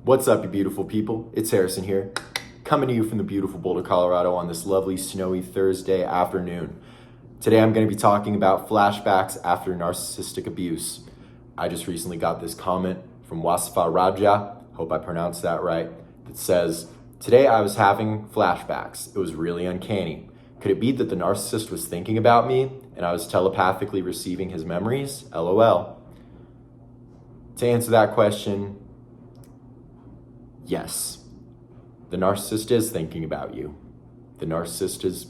What's up, you beautiful people? It's Harrison here, coming to you from the beautiful Boulder, Colorado on this lovely snowy Thursday afternoon. Today I'm going to be talking about flashbacks after narcissistic abuse. I just recently got this comment from Wasifa Raja, hope I pronounced that right, that says, "Today I was having flashbacks. It was really uncanny. Could it be that the narcissist was thinking about me and I was telepathically receiving his memories? LOL." To answer that question, yes, the narcissist is thinking about you. The narcissist is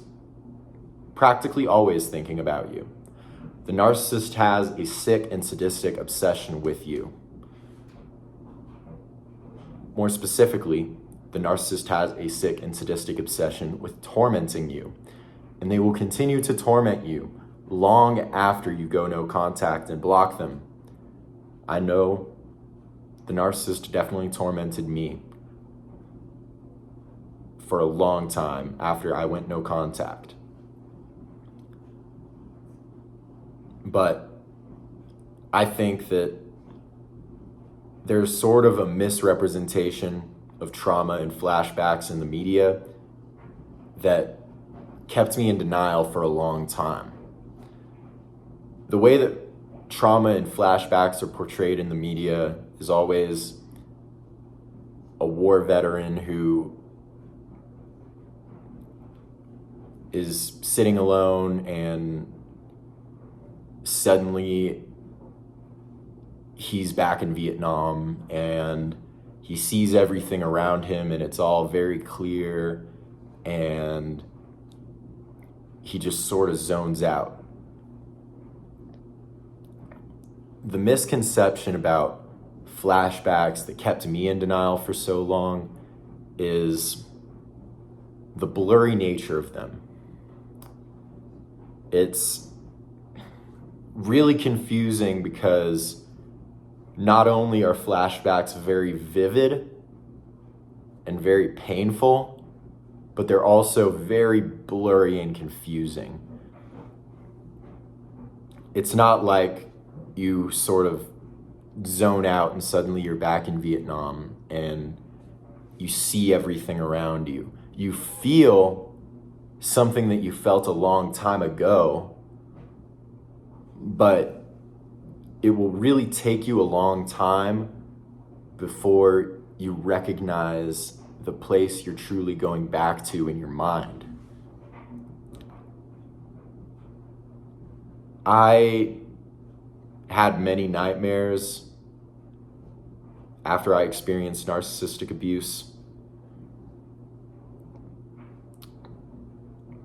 practically always thinking about you. The narcissist has a sick and sadistic obsession with you. More specifically, the narcissist has a sick and sadistic obsession with tormenting you. And they will continue to torment you long after you go no contact and block them. I know the narcissist definitely tormented me for a long time after I went no contact. But I think that there's sort of a misrepresentation of trauma and flashbacks in the media that kept me in denial for a long time. The way that trauma and flashbacks are portrayed in the media is always a war veteran who is sitting alone and suddenly he's back in Vietnam and he sees everything around him and it's all very clear and he just sort of zones out. The misconception about flashbacks that kept me in denial for so long is the blurry nature of them. It's really confusing because not only are flashbacks very vivid and very painful, but they're also very blurry and confusing. It's not like you sort of zone out and suddenly you're back in Vietnam and you see everything around you. You feel something that you felt a long time ago, but it will really take you a long time before you recognize the place you're truly going back to in your mind. I had many nightmares after I experienced narcissistic abuse.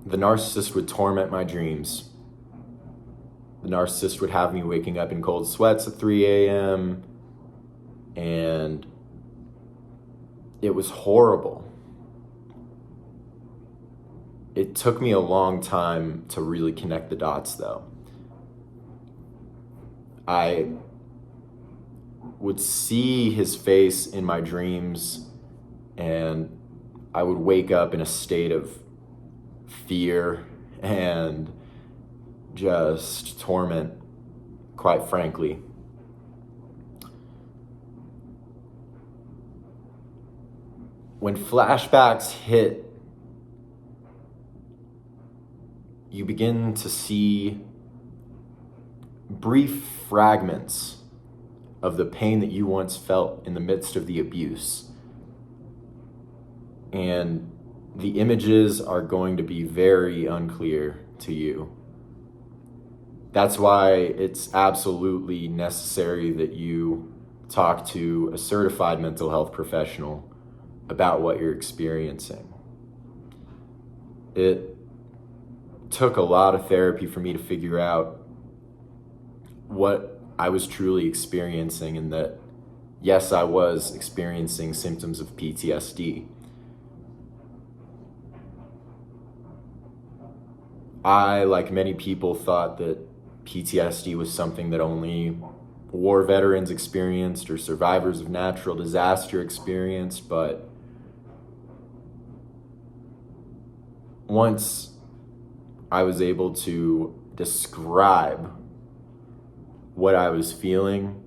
The narcissist would torment my dreams. The narcissist would have me waking up in cold sweats at 3 a.m. and it was horrible. It took me a long time to really connect the dots though. I would see his face in my dreams and I would wake up in a state of fear and just torment, quite frankly. When flashbacks hit, you begin to see brief fragments of the pain that you once felt in the midst of the abuse. And the images are going to be very unclear to you. That's why it's absolutely necessary that you talk to a certified mental health professional about what you're experiencing. It took a lot of therapy for me to figure out what I was truly experiencing and that, yes, I was experiencing symptoms of PTSD. I, like many people, thought that PTSD was something that only war veterans experienced or survivors of natural disaster experienced, but once I was able to describe what I was feeling,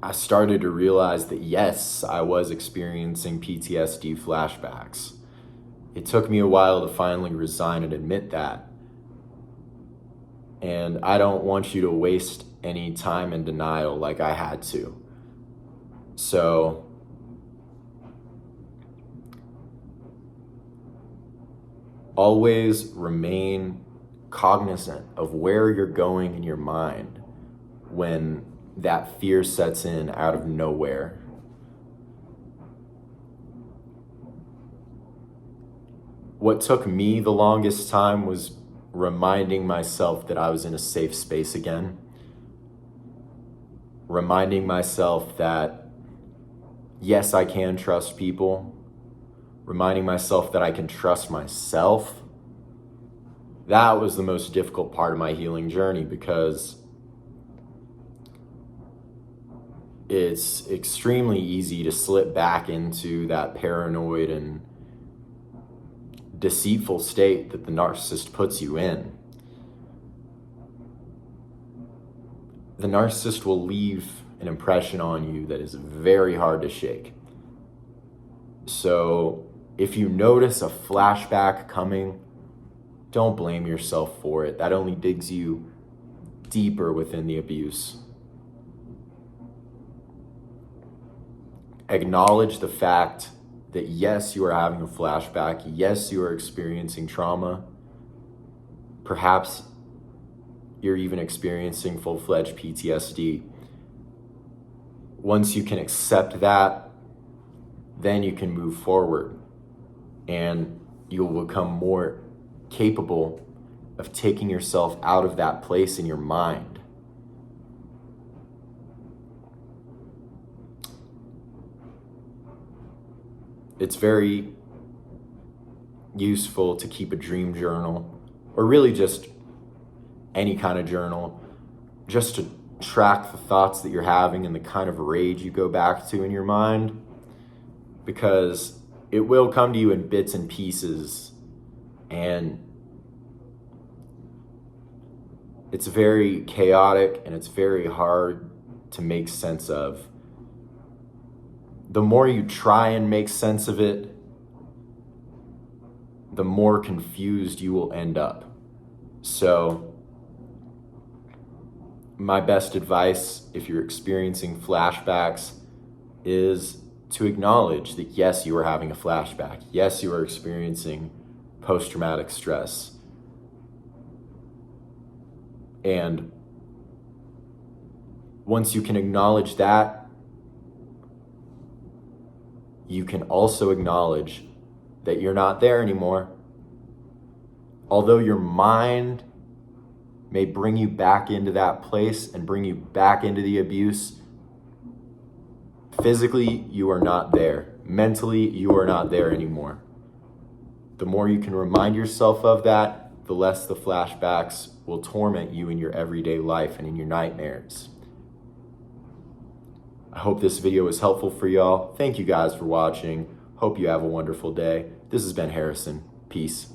I started to realize that yes, I was experiencing PTSD flashbacks. It took me a while to finally resign and admit that. And I don't want you to waste any time in denial like I had to. So always remain cognizant of where you're going in your mind when that fear sets in out of nowhere. What took me the longest time was reminding myself that I was in a safe space again. Reminding myself that, yes, I can trust people. Reminding myself that I can trust myself. That was the most difficult part of my healing journey, because it's extremely easy to slip back into that paranoid and deceitful state that the narcissist puts you in. The narcissist will leave an impression on you that is very hard to shake. So if you notice a flashback coming, don't blame yourself for it. That only digs you deeper within the abuse. Acknowledge the fact that yes, you are having a flashback. Yes, you are experiencing trauma. Perhaps you're even experiencing full-fledged PTSD. Once you can accept that, then you can move forward and you'll become more capable of taking yourself out of that place in your mind. It's very useful to keep a dream journal, or really just any kind of journal, just to track the thoughts that you're having and the kind of rage you go back to in your mind, because it will come to you in bits and pieces, and it's very chaotic and it's very hard to make sense of. The more you try and make sense of it, the more confused you will end up. So my best advice, if you're experiencing flashbacks, is to acknowledge that yes, you are having a flashback. Yes, you are experiencing post-traumatic stress. And once you can acknowledge that, you can also acknowledge that you're not there anymore. Although your mind may bring you back into that place and bring you back into the abuse, physically, you are not there. Mentally, you are not there anymore. The more you can remind yourself of that, the less the flashbacks will torment you in your everyday life and in your nightmares. I hope this video was helpful for y'all. Thank you guys for watching. Hope you have a wonderful day. This has been Harrison. Peace.